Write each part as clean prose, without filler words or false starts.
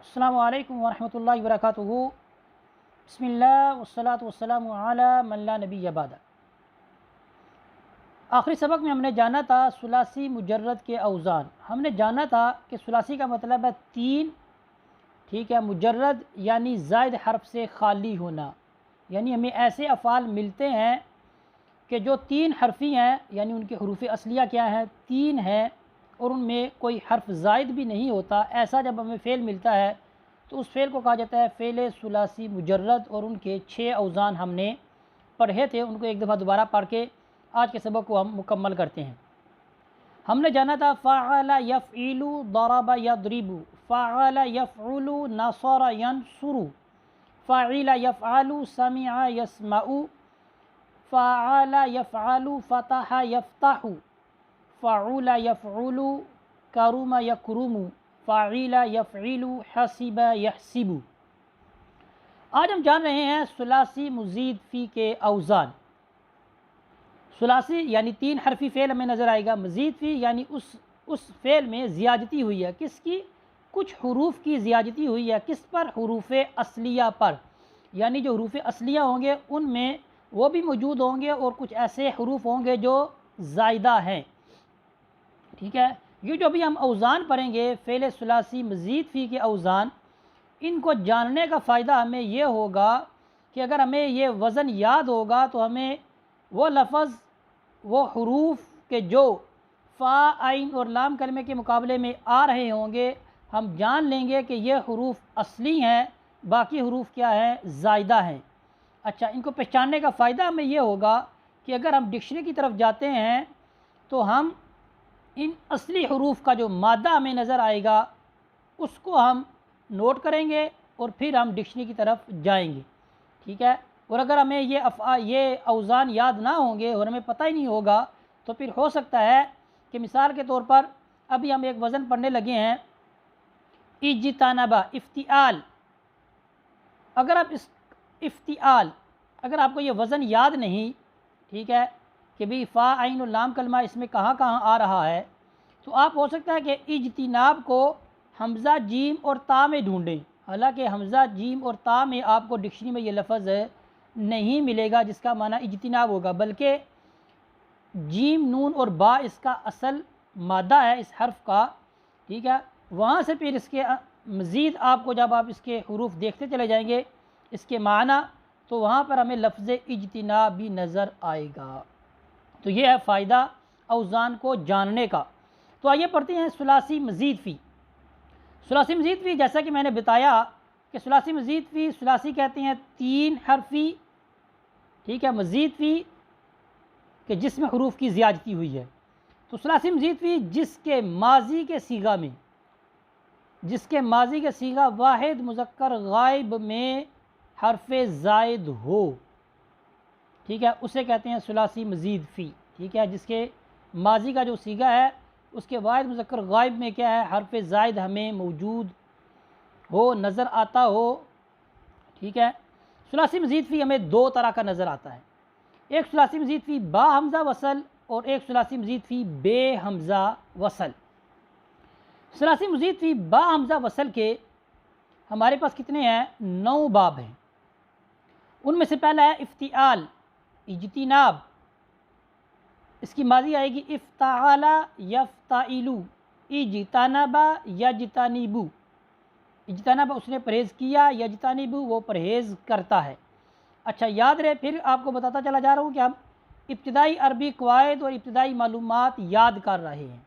السلام علیکم ورحمۃ اللہ وبرکاتہ۔ بسم اللہ والصلاۃ والسلام علی من لا نبی بعد۔ آخری سبق میں ہم نے جانا تھا ثلاثی مجرد کے اوزان۔ ہم نے جانا تھا کہ ثلاثی کا مطلب ہے تین، ٹھیک ہے، مجرد یعنی زائد حرف سے خالی ہونا، یعنی ہمیں ایسے افعال ملتے ہیں کہ جو تین حرفی ہیں، یعنی ان کے حروف اصلیہ کیا ہیں، تین ہیں، اور ان میں کوئی حرف زائد بھی نہیں ہوتا۔ ایسا جب ہمیں فعل ملتا ہے تو اس فعل کو کہا جاتا ہے فعل ثلاثی مجرد، اور ان کے 6 اوزان ہم نے پڑھے تھے۔ ان کو ایک دفعہ دوبارہ پڑھ کے آج کے سبق کو ہم مکمل کرتے ہیں۔ ہم نے جانا تھا فعل یفعل ضرب یضرب، فعل یفعل نصر ینصر، فعل یفعل سمع یسمع، فعل یفعل فتح یفتح، فعل یفعل کرم یکرم، فعل یفعل حسب یحسب۔ آج ہم جان رہے ہیں ثلاثی مزید فی کے اوزان۔ ثلاثی یعنی تین حرفی فعل ہمیں نظر آئے گا، مزید فی یعنی اس فعل میں زیادتی ہوئی ہے، کس کی؟ کچھ حروف کی زیادتی ہوئی ہے، کس پر؟ حروف اصلیہ پر، یعنی جو حروف اصلیہ ہوں گے ان میں وہ بھی موجود ہوں گے، اور کچھ ایسے حروف ہوں گے جو زائدہ ہیں، ٹھیک ہے۔ یہ جو بھی ہم اوزان پڑھیں گے فعل ثلاثی مزید فی کے اوزان، ان کو جاننے کا فائدہ ہمیں یہ ہوگا کہ اگر ہمیں یہ وزن یاد ہوگا تو ہمیں وہ لفظ، وہ حروف کہ جو فا، عین اور لام کلمے کے مقابلے میں آ رہے ہوں گے، ہم جان لیں گے کہ یہ حروف اصلی ہیں، باقی حروف کیا ہیں؟ زائدہ ہیں۔ اچھا، ان کو پہچاننے کا فائدہ ہمیں یہ ہوگا کہ اگر ہم ڈکشنری کی طرف جاتے ہیں تو ہم ان اصلی حروف کا جو مادہ ہمیں نظر آئے گا اس کو ہم نوٹ کریں گے، اور پھر ہم ڈکشنری کی طرف جائیں گے، ٹھیک ہے۔ اور اگر ہمیں یہ اوزان یاد نہ ہوں گے اور ہمیں پتہ ہی نہیں ہوگا تو پھر ہو سکتا ہے کہ مثال کے طور پر ابھی ہم ایک وزن پڑھنے لگے ہیں، اجتنبا، افتعال۔ اگر آپ اس افتعال، اگر آپ کو یہ وزن یاد نہیں، ٹھیک ہے، کہ بھی فا، عین و لام کلمہ اس میں کہاں کہاں آ رہا ہے، تو آپ ہو سکتا ہے کہ اجتناب کو حمزہ جیم اور تا میں ڈھونڈیں، حالانکہ حمزہ جیم اور تا میں آپ کو ڈکشنری میں یہ لفظ نہیں ملے گا جس کا معنی اجتناب ہوگا، بلکہ جیم، نون اور با اس کا اصل مادہ ہے اس حرف کا، ٹھیک ہے۔ وہاں سے پھر اس کے مزید آپ کو جب آپ اس کے حروف دیکھتے چلے جائیں گے اس کے معنی، تو وہاں پر ہمیں لفظ اجتناب بھی نظر آئے گا۔ تو یہ ہے فائدہ اوزان کو جاننے کا۔ تو آئیے پڑھتے ہیں ثلاثی مزید فی۔ ثلاثی مزید فی، جیسا کہ میں نے بتایا کہ ثلاثی مزید فی، ثلاثی کہتے ہیں تین حرفی، ٹھیک ہے، مزید فی کہ جس میں حروف کی زیادتی ہوئی ہے۔ تو ثلاثی مزید فی جس کے ماضی کے صیغہ میں، جس کے ماضی کے صیغہ واحد مذکر غائب میں حرف زائد ہو، ٹھیک ہے، اسے کہتے ہیں ثلاثی مزید فی، ٹھیک ہے، جس کے ماضی کا جو صیغہ ہے اس کے واحد مذکر غائب میں کیا ہے؟ حرف زائد ہمیں موجود ہو، نظر آتا ہو، ٹھیک ہے۔ ثلاثی مزید فی ہمیں دو طرح کا نظر آتا ہے، ایک ثلاثی مزید فی با حمزہ وصل، اور ایک ثلاثی مزید فی بے حمزہ وصل۔ ثلاثی مزید فی با حمزہ وصل کے ہمارے پاس کتنے ہیں؟ 9 باب ہیں۔ ان میں سے پہلا ہے افتعال، اجتناب، اس کی ماضی آئے گی افتعال یفتعل، اجتنب یجتنب، اجتنب اس نے پرہیز کیا، یجتنب وہ پرہیز کرتا ہے۔ اچھا، یاد رہے، پھر آپ کو بتاتا چلا جا رہا ہوں کہ ہم ابتدائی عربی قواعد اور ابتدائی معلومات یاد کر رہے ہیں،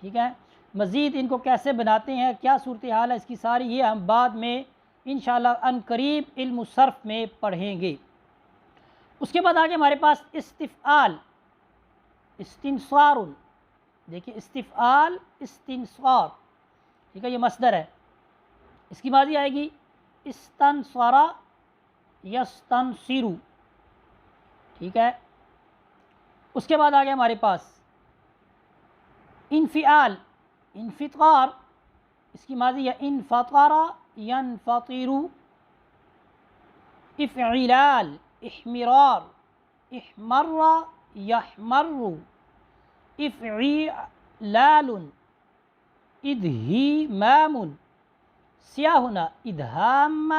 ٹھیک ہے۔ مزید ان کو کیسے بناتے ہیں، کیا صورتحال ہے اس کی، ساری یہ ہم بعد میں انشاءاللہ ان قریب علم صرف میں پڑھیں گے۔ اس کے بعد آگے ہمارے پاس استفعال، استنصار، دیکھیں استفعال، استنصار، ٹھیک ہے، یہ مصدر ہے، اس کی ماضی آئے گی استنصر یستنصر، ٹھیک ہے۔ اس کے بعد آگے ہمارے پاس انفعال، انفطار، اس کی ماضی ہے انفطر ینفطر، افعلال، احمرار، احمر یحمر، افعلال، ادہیمام، سیاہنا ادہام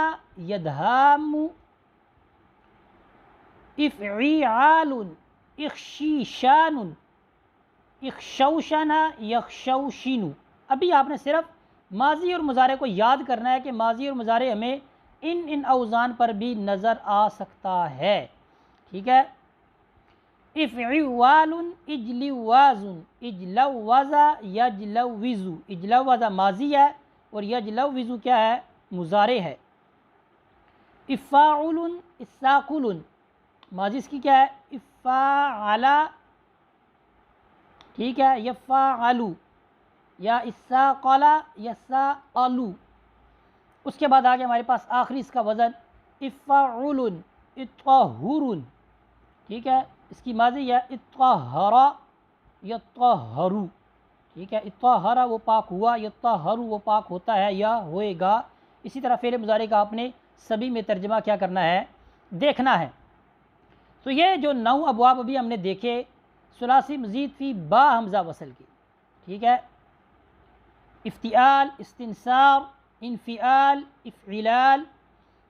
یدہام، افعیعال اخشیشان، اخشوشن یخشوشن۔ ابھی آپ نے صرف ماضی اور مضارع کو یاد کرنا ہے کہ ماضی اور مضارع ہمیں ان اوزان پر بھی نظر آ سکتا ہے، ٹھیک ہے۔ افعوال اجلواز، اجلوز یجلوز، اجلوز ماضی ہے اور یجلوز کیا ہے؟ مضارع ہے۔ افاعل اساقل، ماضی اس کی کیا ہے؟ افاعل، ٹھیک ہے، یفاعل یا اساقل یساقل۔ اس کے بعد آگے ہمارے پاس آخری اس کا وزن افعل اطہر، ٹھیک ہے، اس کی ماضی ہے اطہر یطہر، ٹھیک ہے، اطہر وہ پاک ہوا، یطہر وہ پاک ہوتا ہے یا ہوئے گا۔ اسی طرح فعل مضارع کا آپ نے سبھی میں ترجمہ کیا کرنا ہے؟ دیکھنا ہے۔ تو یہ جو 9 ابواب ابھی ہم نے دیکھے ثلاثی مزید فی با حمزہ وصل کی، ٹھیک ہے، افتعال، استنصار، انفعال، افعلال،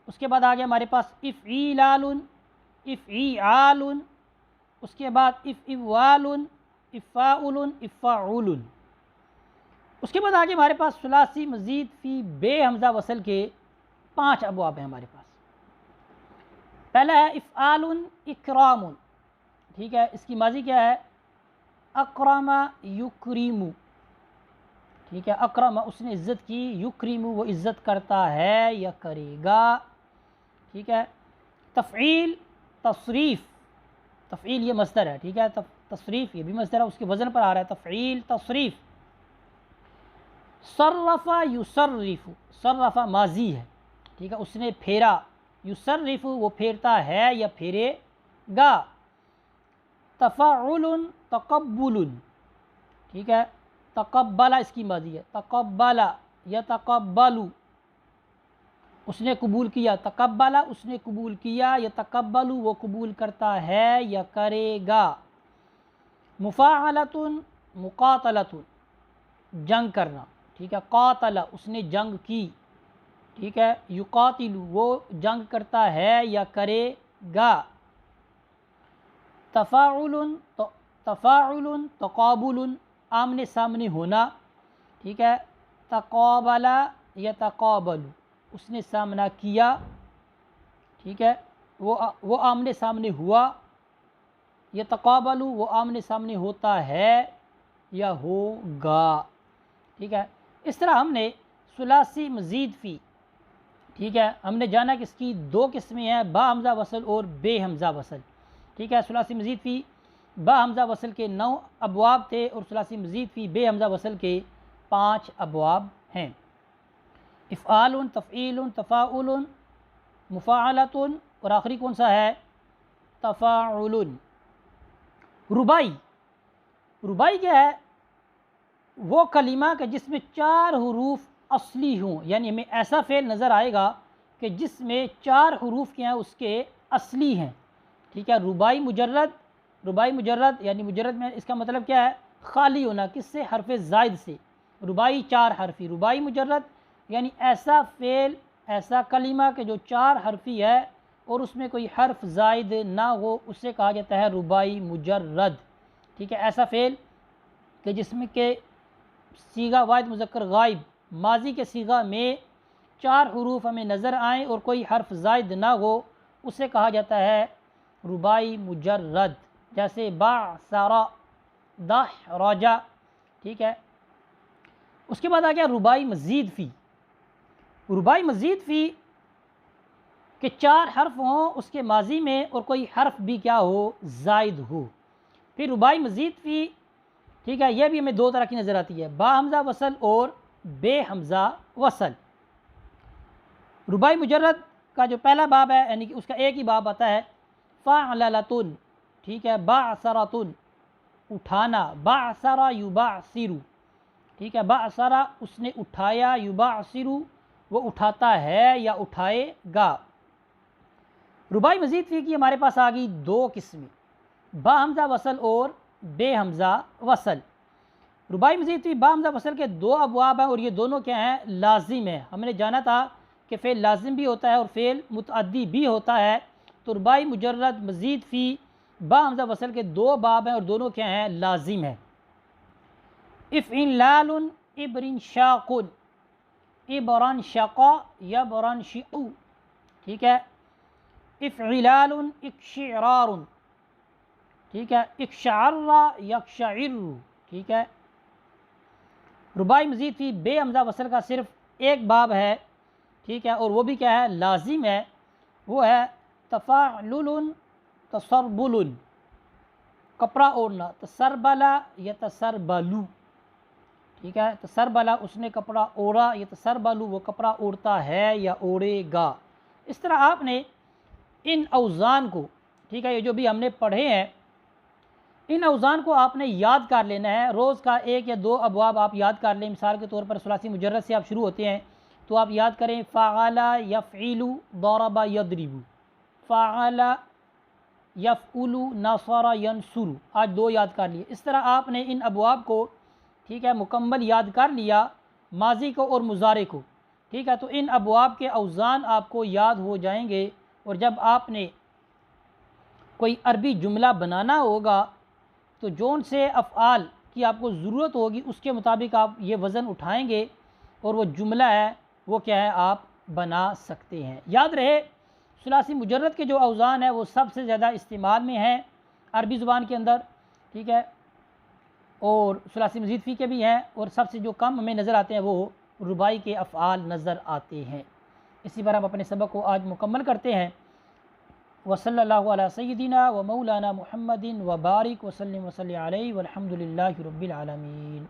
اس کے بعد آگے ہمارے پاس افعیلال، افعیعال، اس کے بعد افعوال، افاعل، افاعل۔ اس کے بعد آگے ہمارے پاس ثلاثی مزید فی بے حمزہ وصل کے 5 ابواب ہیں ہمارے پاس۔ پہلا ہے افعال اکرام، ٹھیک ہے، اس کی ماضی کیا ہے؟ اکرم یکرم، ٹھیک ہے، اکرم اس نے عزت کی، یکرم وہ عزت کرتا ہے یا کرے گا، ٹھیک ہے۔ تفعیل تصریف، تفعیل یہ مصدر ہے، ٹھیک ہے، تصریف یہ بھی مصدر ہے، اس کے وزن پر آ رہا ہے، تفعیل تصریف۔ صرف یصرف، صرف ماضی ہے، ٹھیک ہے، اس نے پھیرا، یصرف وہ پھیرتا ہے یا پھیرے گا۔ تفعل تقبل، ٹھیک ہے، تقبل اس کی ماضی ہے، تقبل یتقبل اس نے قبول کیا، تقبل اس نے قبول کیا، یتقبل وہ قبول کرتا ہے یا کرے گا۔ مفاعلۃ مقاتلۃ جنگ کرنا، ٹھیک ہے، قاتل اس نے جنگ کی، ٹھیک ہے، یقاتل وہ جنگ کرتا ہے یا کرے گا۔ تفاعل تفاعل تقابل آمنے سامنے ہونا، ٹھیک ہے، تقابل یتقابل اس نے سامنا کیا، ٹھیک ہے، وہ آمنے سامنے ہوا، یتقابل وہ آمنے سامنے ہوتا ہے یا ہوگا، ٹھیک ہے۔ اس طرح ہم نے ثلاثی مزید فی، ٹھیک ہے، ہم نے جانا کہ اس کی 2 قسمیں ہیں، با حمزہ وصل اور بے حمزہ وصل، ٹھیک ہے۔ ثلاثی مزید فی با حمزہ وصل کے 9 ابواب تھے اور ثلاثی مزید فی بے حمزہ وصل کے 5 ابواب ہیں۔ افعال، تفعیل، تفاعل، مفاعلۃ اور آخری کون سا ہے؟ تفاعل۔ ربائی، ربائی کیا ہے؟ وہ کلمہ کہ جس میں 4 حروف اصلی ہوں، یعنی ہمیں ایسا فعل نظر آئے گا کہ جس میں 4 حروف کیا ہیں اس کے اصلی ہیں، ٹھیک ہے۔ ربائی مجرد، ربائی مجرد یعنی مجرد میں اس کا مطلب کیا ہے؟ خالی ہونا، کس سے؟ حرف زائد سے۔ ربائی 4 حرفی، ربائی مجرد یعنی ایسا فعل، ایسا کلمہ کہ جو 4 حرفی ہے اور اس میں کوئی حرف زائد نہ ہو، اسے کہا جاتا ہے ربائی مجرد، ٹھیک ہے۔ ایسا فعل کہ جس میں کہ صیغہ واحد مذکر غائب ماضی کے صیغہ میں 4 حروف ہمیں نظر آئیں اور کوئی حرف زائد نہ ہو، اسے کہا جاتا ہے ربائی مجرد، جیسے بعثر، دحرج، ٹھیک ہے۔ اس کے بعد آ گیا ربائی مزید فی۔ ربائی مزید فی کہ 4 حرف ہوں اس کے ماضی میں اور کوئی حرف بھی کیا ہو؟ زائد ہو۔ پھر ربائی مزید فی، ٹھیک ہے، یہ بھی ہمیں 2 طرح کی نظر آتی ہے، با حمزہ وصل اور بے حمزہ وصل۔ ربائی مجرد کا جو پہلا باب ہے یعنی کہ اس کا ایک ہی باب آتا ہے، فعللۃ، ٹھیک ہے، بعثرۃ اٹھانا، بعثر یبعثر، ٹھیک ہے، بعثر اس نے اٹھایا، یبعثر وہ اٹھاتا ہے یا اٹھائے گا۔ ربائی مزید فی کی ہمارے پاس آ گئی 2 قسمیں، با حمزہ وصل اور بے حمزہ وصل۔ رباعی مزید فی با حمزہ وصل کے دو ابواب ہیں اور یہ دونوں کیا ہیں؟ لازم ہیں۔ ہم نے جانا تھا کہ فعل لازم بھی ہوتا ہے اور فعل متعدی بھی ہوتا ہے، تو رباعی مجرد مزید فی با حمزہ وصل کے دو باب ہیں اور دونوں کیا ہیں؟ لازم ہیں۔ افعلال ابرن شاق، ابرن شقا یبرن شعو، ٹھیک ہے۔ افعلال اکشعرار، ٹھیک ہے۔ اکشعر یکشعر، ٹھیک ہے۔ رباعی مزید فی بے حمزہ وصل کا صرف ایک باب ہے، ٹھیک ہے، اور وہ بھی کیا ہے؟ لازم ہے، وہ ہے تفاعلل تسربل، کپڑا اوڑھنا، تسربلا یتسربلو، ٹھیک ہے۔ تسربلا اس نے کپڑا اوڑھا، یتسربلو وہ کپڑا اوڑھتا ہے یا اوڑھے گا۔ اس طرح آپ نے ان اوزان کو، ٹھیک ہے، یہ جو بھی ہم نے پڑھے ہیں، ان اوزان کو آپ نے یاد کر لینا ہے۔ روز کا ایک یا دو ابواب آپ یاد کر لیں۔ مثال کے طور پر ثلاثی مجرد سے آپ شروع ہوتے ہیں تو آپ یاد کریں فعل یفعل ضرب یضرب، فعل یفعل نصر ینصر، آج دو یاد کر لیے۔ اس طرح آپ نے ان ابواب کو، ٹھیک ہے، مکمل یاد کر لیا، ماضی کو اور مضارع کو، ٹھیک ہے، تو ان ابواب کے اوزان آپ کو یاد ہو جائیں گے، اور جب آپ نے کوئی عربی جملہ بنانا ہوگا تو جون سے افعال کی آپ کو ضرورت ہوگی اس کے مطابق آپ یہ وزن اٹھائیں گے اور وہ جملہ ہے وہ کیا ہے؟ آپ بنا سکتے ہیں۔ یاد رہے ثلاثی مجرد کے جو اوزان ہیں وہ سب سے زیادہ استعمال میں ہیں عربی زبان کے اندر، ٹھیک ہے، اور ثلاثی مزید فی کے بھی ہیں، اور سب سے جو کم ہمیں نظر آتے ہیں وہ رباعی کے افعال نظر آتے ہیں۔ اسی پر ہم اپنے سبق کو آج مکمل کرتے ہیں۔ وصلی اللہ علی سیدنا و مولانا محمد و بارک وسلم علیہ والحمد للہ رب العالمین۔